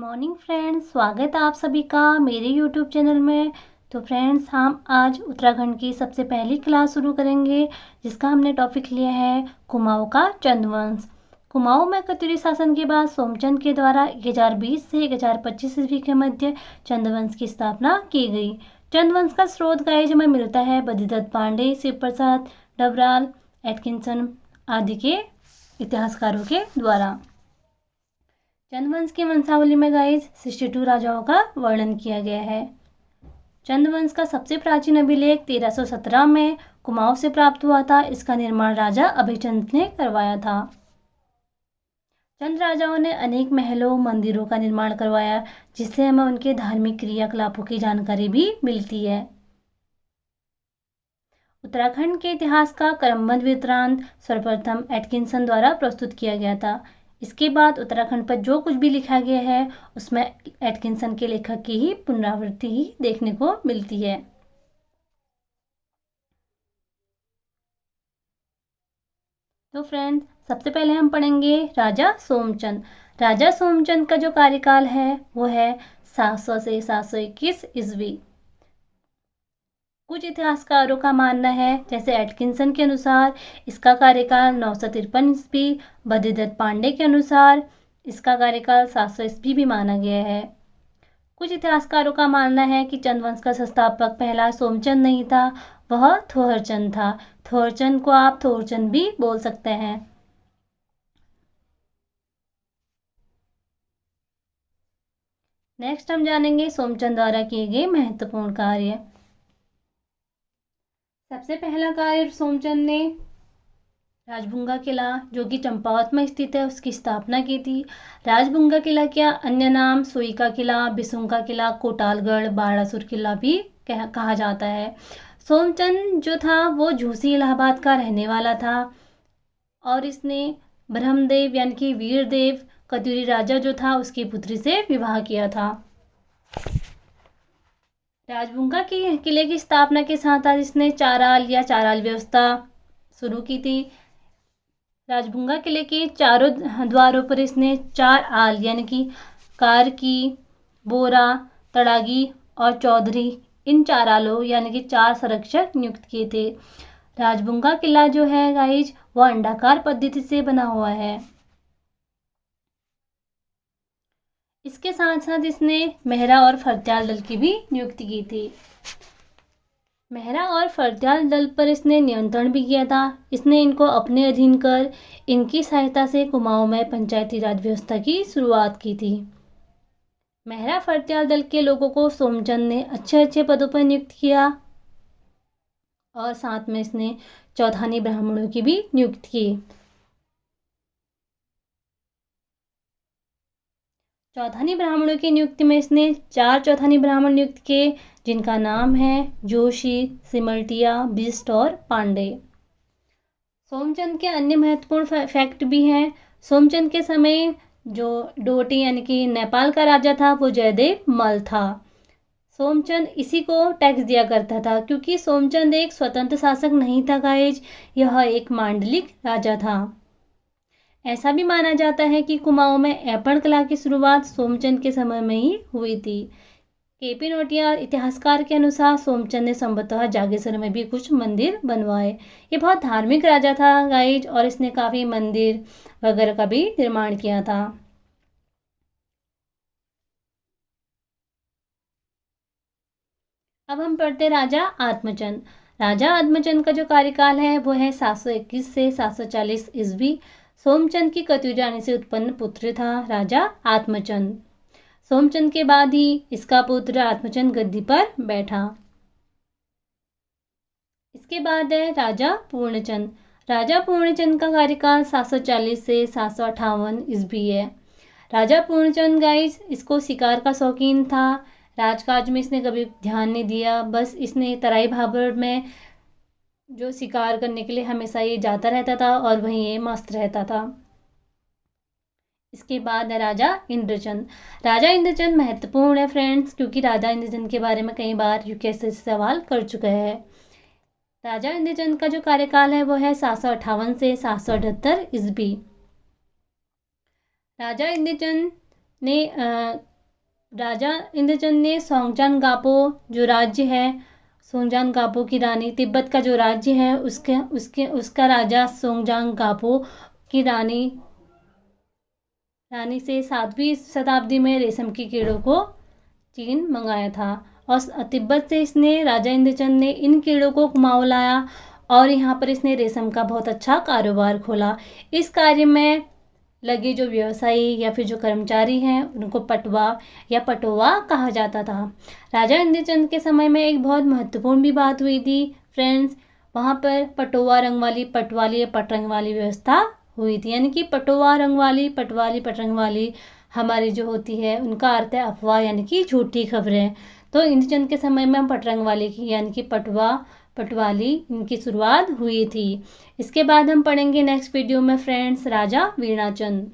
Morning friends, स्वागत है आप सभी का मेरे यूट्यूब चैनल में। तो फ्रेंड्स, हम आज उत्तराखंड की सबसे पहली क्लास शुरू करेंगे, जिसका हमने टॉपिक लिया है कुमाऊँ का चंदवंश। कुमाऊँ में कत्यूरी शासन के बाद सोमचंद के द्वारा 1020 से 1025 ईस्वी के मध्य चंदवंश की स्थापना की गई। चंदवंश का स्रोत गाइज हमें मिलता है बद्रीदत्त पांडे, शिव प्रसाद डबराल, एटकिंसन आदि के इतिहासकारों के द्वारा। चंदवंश की वंशावली में गाइज 62 राजाओं का वर्णन किया गया है। चंदवंश का सबसे प्राचीन अभिलेख 1317 में कुमाऊँ से प्राप्त हुआ था। इसका निर्माण राजा अभयचंद ने करवाया था। चंद राजाओं ने अनेक महलों मंदिरों का निर्माण करवाया, जिससे हमें उनके धार्मिक क्रियाकलापों की जानकारी भी मिलती है। उत्तराखंड के इतिहास का क्रमबद्ध वृत्तांत सर्वप्रथम एटकिंसन द्वारा प्रस्तुत किया गया था। इसके बाद उत्तराखंड पर जो कुछ भी लिखा गया है उसमें एटकिंसन के लेखक की ही पुनरावृत्ति ही देखने को मिलती है। तो फ्रेंड्स, सबसे पहले हम पढ़ेंगे राजा सोमचंद। राजा सोमचंद का जो कार्यकाल है वो है 700 से 721 ईस्वी। कुछ इतिहासकारों का मानना है, जैसे एटकिंसन के अनुसार इसका कार्यकाल 953 ईस्वी, बद्रीदत्त पांडे के अनुसार इसका कार्यकाल 700 ईस्वी भी माना गया है। कुछ इतिहासकारों का मानना है कि चंदवंश का संस्थापक पहला सोमचंद नहीं था, वह थोहरचंद था। थोहरचंद को आप थोरचंद भी बोल सकते हैं। नेक्स्ट हम जानेंगे सोमचंद द्वारा किए गए महत्वपूर्ण कार्य। सबसे पहला कार्य सोमचंद ने राजभुंगा किला, जो कि चंपावत में स्थित है, उसकी स्थापना की थी। राजभुंगा किला क्या अन्य नाम सोई का किला, बिसुंग का किला, कोटालगढ़, बाणासुर किला भी कहा जाता है। सोमचंद जो था वो झूसी इलाहाबाद का रहने वाला था और इसने ब्रह्मदेव यानी कि वीरदेव कत्यूरी राजा जो था उसकी पुत्री से विवाह किया था। राजभुंगा के किले की स्थापना के साथ इसने चाराल या चाराल व्यवस्था शुरू की थी। राजभुंगा किले के चारों द्वारों पर इसने 4 आल यानी कि कारकी, बोरा, तड़ागी और चौधरी, इन 4 आलों यानी कि 4 संरक्षक नियुक्त किए थे। राजभुंगा किला जो है गाइज वह अंडाकार पद्धति से बना हुआ है। इसके साथ साथ इसने मेहरा और फरत्याल दल की भी नियुक्ति की थी। मेहरा और फरत्याल दल पर इसने नियंत्रण भी किया था। इसने इनको अपने अधीन कर इनकी सहायता से कुमाऊँ में पंचायती राज व्यवस्था की शुरुआत की थी। मेहरा फरत्याल दल के लोगों को सोमचंद ने अच्छे अच्छे पदों पर नियुक्त किया और साथ में इसने चौधानी ब्राह्मणों की भी नियुक्ति की। चौधानी ब्राह्मणों की नियुक्ति में इसने 4 चौधानी ब्राह्मण नियुक्त किए, जिनका नाम है जोशी, सिमल्टिया, बिष्ट और पांडे। सोमचंद के अन्य महत्वपूर्ण फैक्ट भी हैं। सोमचंद के समय जो डोटी यानी कि नेपाल का राजा था वो जयदेव मल था। सोमचंद इसी को टैक्स दिया करता था, क्योंकि सोमचंद एक स्वतंत्र शासक नहीं था गाइज, यह एक मांडलिक राजा था। ऐसा भी माना जाता है कि कुमाऊँ में ऐपण कला की शुरुआत सोमचंद के समय में ही हुई थी। केपी नोटियाल इतिहासकार के अनुसार सोमचंद ने संभवतः जागेश्वर में भी कुछ मंदिर बनवाए। ये बहुत धार्मिक राजा था गाइज, और इसने काफ़ी मंदिर वगैरह का भी निर्माण किया था। अब हम पढ़ते राजा आत्मचंद। राजा आत्मचंद का जो कार्यकाल है वो है 721 से 740 ईस्वी। सोमचंद की कत्यूरी रानी से उत्पन्न पुत्र था राजा आत्मचंद। सोमचंद के बाद ही इसका पुत्र आत्मचंद गद्दी पर बैठा। इसके बाद है राजा पूर्णचंद। राजा पूर्णचंद का कार्यकाल 740 से 758 ईस्वी है। राजा पूर्णचंद गाइस इसको शिकार का शौकीन था। राजकाज में इसने कभी ध्यान नहीं दिया, बस इसने तराई भाबर में जो शिकार करने के लिए हमेशा ये जाता रहता था और वहीं ये मस्त रहता था। इसके बाद है राजा इंद्रचंद। राजा इंद्रचंद महत्वपूर्ण है फ्रेंड्स, क्योंकि राजा इंद्रचंद के बारे में कई बार यूपीएससी से सवाल कर चुका है। राजा इंद्रचंद का जो कार्यकाल है वो है 758 से 778 ईस्वी। राजा इंद्रचंद ने राजा इंद्रचंद ने सोंगचान गापो जो राज्य है, सोंगचान गापो की रानी, तिब्बत का जो राज्य है उसका राजा सोंगचान गापो की रानी से 7वीं शताब्दी में रेशम की कीड़ों को चीन मंगाया था और तिब्बत से इसने राजा इंद्रचंद ने इन कीड़ों को कुमाऊं लाया और यहाँ पर इसने रेशम का बहुत अच्छा कारोबार खोला। इस कार्य में लगे जो व्यवसायी या फिर जो कर्मचारी हैं उनको पटवा या पटोवा कहा जाता था। राजा इंद्रचंद के समय में एक बहुत महत्वपूर्ण भी बात हुई थी फ्रेंड्स, वहाँ पर पटोवा रंग वाली, पटवाली या पटरंग वाली व्यवस्था हुई थी। यानी कि पटोवा रंग वाली, पटवाली, पटरंग वाली हमारी जो होती है उनका अर्थ है अफवाह यानी कि झूठी खबरें। तो इंद्रचंद के समय में हम पटरंग वाली की यानी कि पटवाली इनकी शुरुआत हुई थी। इसके बाद हम पढ़ेंगे नेक्स्ट वीडियो में फ्रेंड्स राजा वीणाचंद।